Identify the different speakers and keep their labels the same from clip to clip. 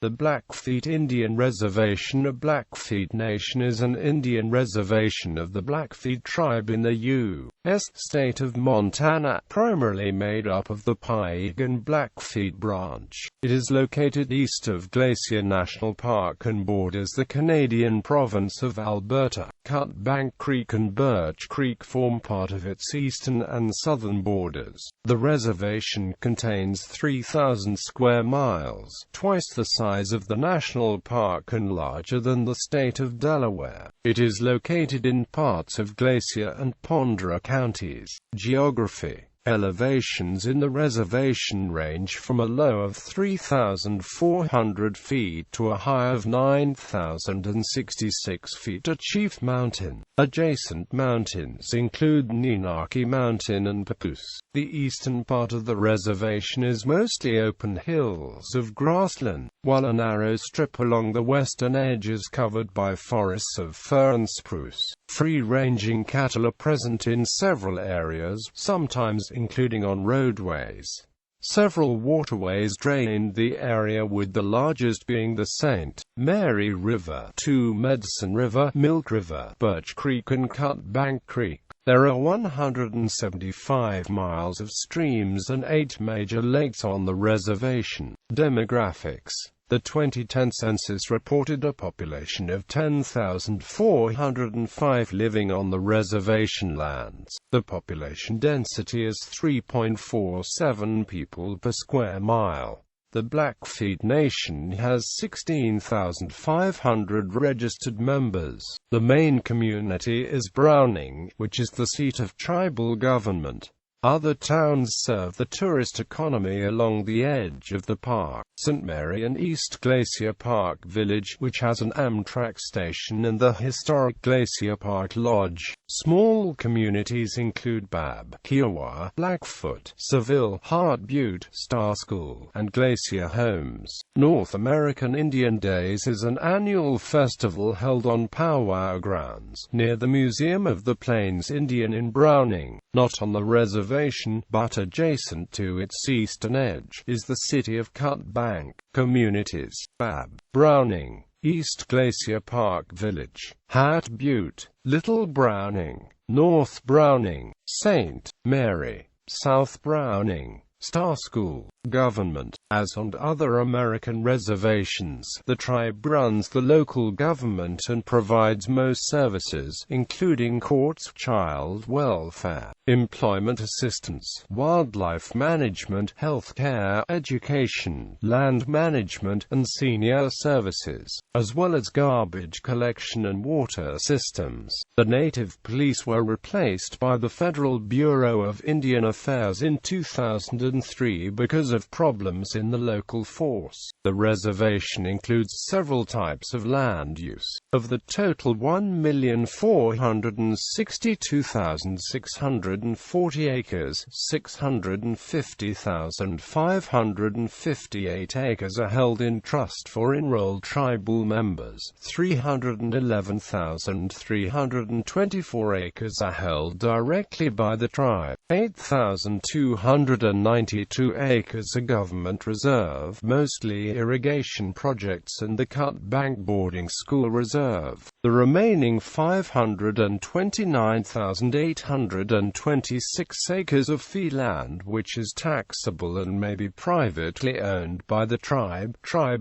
Speaker 1: The Blackfeet Indian Reservation. A Blackfeet Nation is an Indian reservation of the Blackfeet tribe in the U.S. state of Montana, primarily made up of the Piegan Blackfeet branch. It is located east of Glacier National Park and borders the Canadian province of Alberta.Cut. Bank Creek and Birch Creek form part of its eastern and southern borders. The reservation contains 3,000 square miles, twice the size of the national park and larger than the state of Delaware. It is located in parts of Glacier and Pondera counties. Geography. Elevations in the reservation range from a low of 3,400 feet to a high of 9,066 feet at Chief Mountain. Adjacent mountains include Ninaki Mountain and Papoose. The eastern part of the reservation is mostly open hills of grassland, while a narrow strip along the western edge is covered by forests of fir and spruce. Free-ranging cattle are present in several areas, sometimes including on roadways. Several waterways drain the area, with the largest being the St. Mary River, Medicine River, Milk River, Birch Creek and Cut Bank Creek. There are 175 miles of streams and 8 major lakes on the reservation. Demographics. The 2010 census reported a population of 10,405 living on the reservation lands. The population density is 3.47 people per square mile. The Blackfeet Nation has 16,500 registered members. The main community is Browning, which is the seat of tribal government. Other towns serve the tourist economy along the edge of the park. St. Mary and East Glacier Park Village, which has an Amtrak station, and the historic Glacier Park Lodge. Small communities include Bab, Kiowa, Blackfoot, Seville, Hart Butte, Star School, and Glacier Homes. North American Indian Days is an annual festival held on powwow grounds near the Museum of the Plains Indian in Browning. Not on the reservation, but adjacent to its eastern edge, is the city of Cut Bank. Communities: Bab, Browning, East Glacier Park Village, Hart Butte, Little Browning, North Browning, St. Mary, South Browning. Star School. Government. As on other American reservations, the tribe runs the local government and provides most services, including courts, child welfare, employment assistance, wildlife management, health care, education, land management, and senior services, as well as garbage collection and water systems. The native police were replaced by the Federal Bureau of Indian Affairs in 2003 because of problems in the local force. The reservation includes several types of land use. Of the total 1,462,640 acres, 650,558 acres are held in trust for enrolled tribal members. 311,324 acres are held directly by the tribe. 8,292 acres are government reserve, mostly irrigation projects, and the Cut Bank boarding school reserve. The remaining 529,826 acres of fee land, which is taxable and may be privately owned by the tribe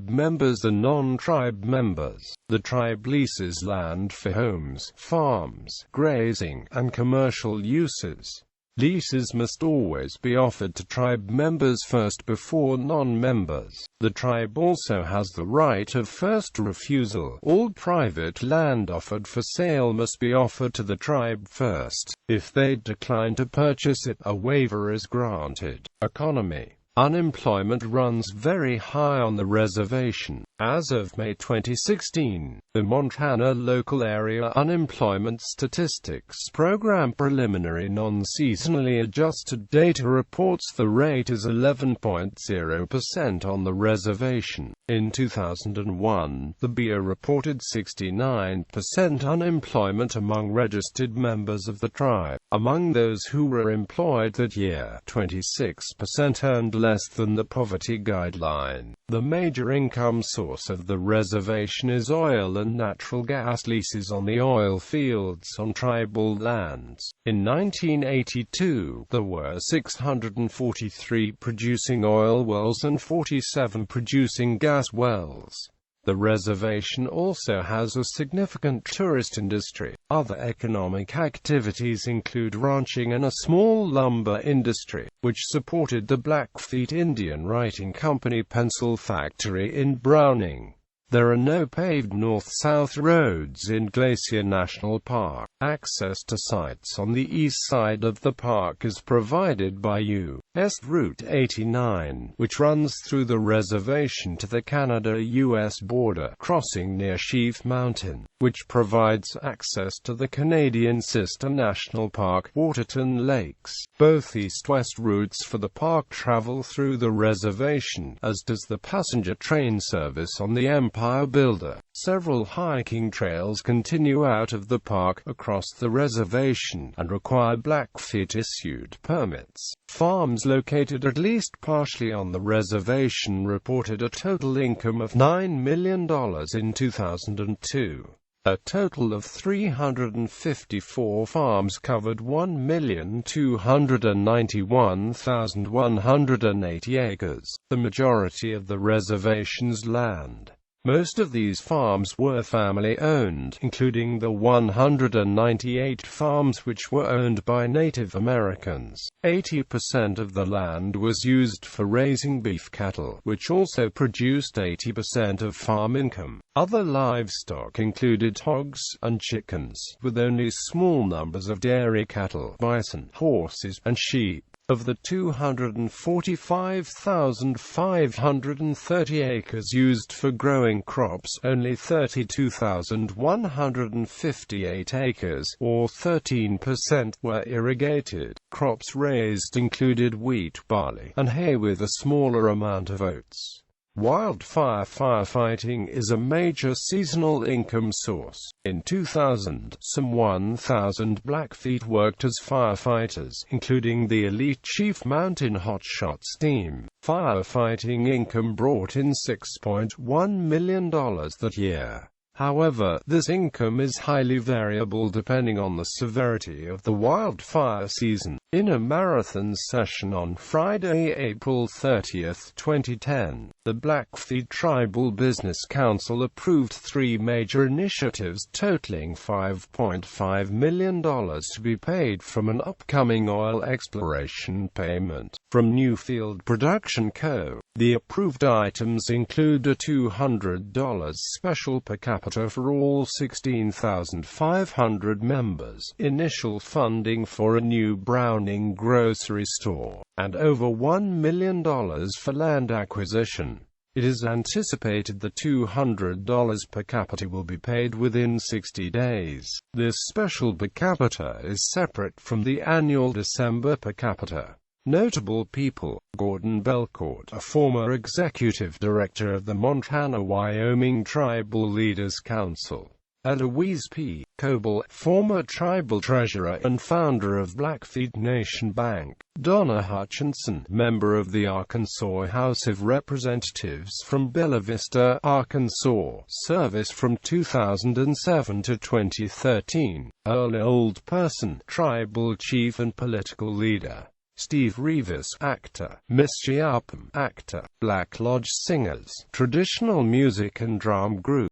Speaker 1: members and non-tribe members. The tribe leases land for homes, farms, grazing, and commercial uses. Leases must always be offered to tribe members first before non-members. The tribe also has the right of first refusal. All private land offered for sale must be offered to the tribe first. If they decline to purchase it, a waiver is granted. Economy. Unemployment runs very high on the reservation. As of May 2016, the Montana Local Area Unemployment Statistics Program preliminary non-seasonally adjusted data reports the rate is 11.0% on the reservation. In 2001, the BIA reported 69% unemployment among registered members of the tribe. Among those who were employed that year, 26% earned less than the poverty guideline. The major income source of the reservation is oil and natural gas leases on the oil fields on tribal lands. In 1982, there were 643 producing oil wells and 47 producing gas wells. The reservation also has a significant tourist industry. Other economic activities include ranching and a small lumber industry, which supported the Blackfeet Indian Writing Company pencil factory in Browning. There are no paved north-south roads in Glacier National Park. Access to sites on the east side of the park is provided by U.S. Route 89, which runs through the reservation to the Canada-U.S. border, crossing near Sheaf Mountain, which provides access to the Canadian sister national park, Waterton Lakes. Both east-west routes for the park travel through the reservation, as does the passenger train service on the Empire Builder. Several hiking trails continue out of the park across the reservation and require Blackfeet-issued permits. Farms located at least partially on the reservation reported a total income of $9 million in 2002. A total of 354 farms covered 1,291,180 acres, the majority of the reservation's land. Most of these farms were family-owned, including the 198 farms which were owned by Native Americans. 80% of the land was used for raising beef cattle, which also produced 80% of farm income. Other livestock included hogs and chickens, with only small numbers of dairy cattle, bison, horses, and sheep. Of the 245,530 acres used for growing crops, only 32,158 acres, or 13%, were irrigated. Crops raised included wheat, barley, and hay, with a smaller amount of oats. Wildfire firefighting is a major seasonal income source. In 2000, some 1,000 Blackfeet worked as firefighters, including the elite Chief Mountain Hotshots team. Firefighting income brought in $6.1 million that year. However, this income is highly variable depending on the severity of the wildfire season. In a marathon session on Friday, April 30, 2010, the Blackfeet Tribal Business Council approved 3 major initiatives totaling $5.5 million to be paid from an upcoming oil exploration payment from Newfield Production Co. The approved items include a $200 special per capita for all 16,500 members, initial funding for a new Browning grocery store, and over $1 million for land acquisition. It is anticipated the $200 per capita will be paid within 60 days. This special per capita is separate from the annual December per capita. Notable people: Gordon Belcourt, a former executive director of the Montana-Wyoming Tribal Leaders Council. Eloise P. Coble, former tribal treasurer and founder of Blackfeet Nation Bank. Donna Hutchinson, member of the Arkansas House of Representatives from Bella Vista, Arkansas, service from 2007 to 2013. Earl Oldperson, tribal chief and political leader. Steve Revis, actor. Mischiapum, actor. Black Lodge Singers, traditional music and drum group.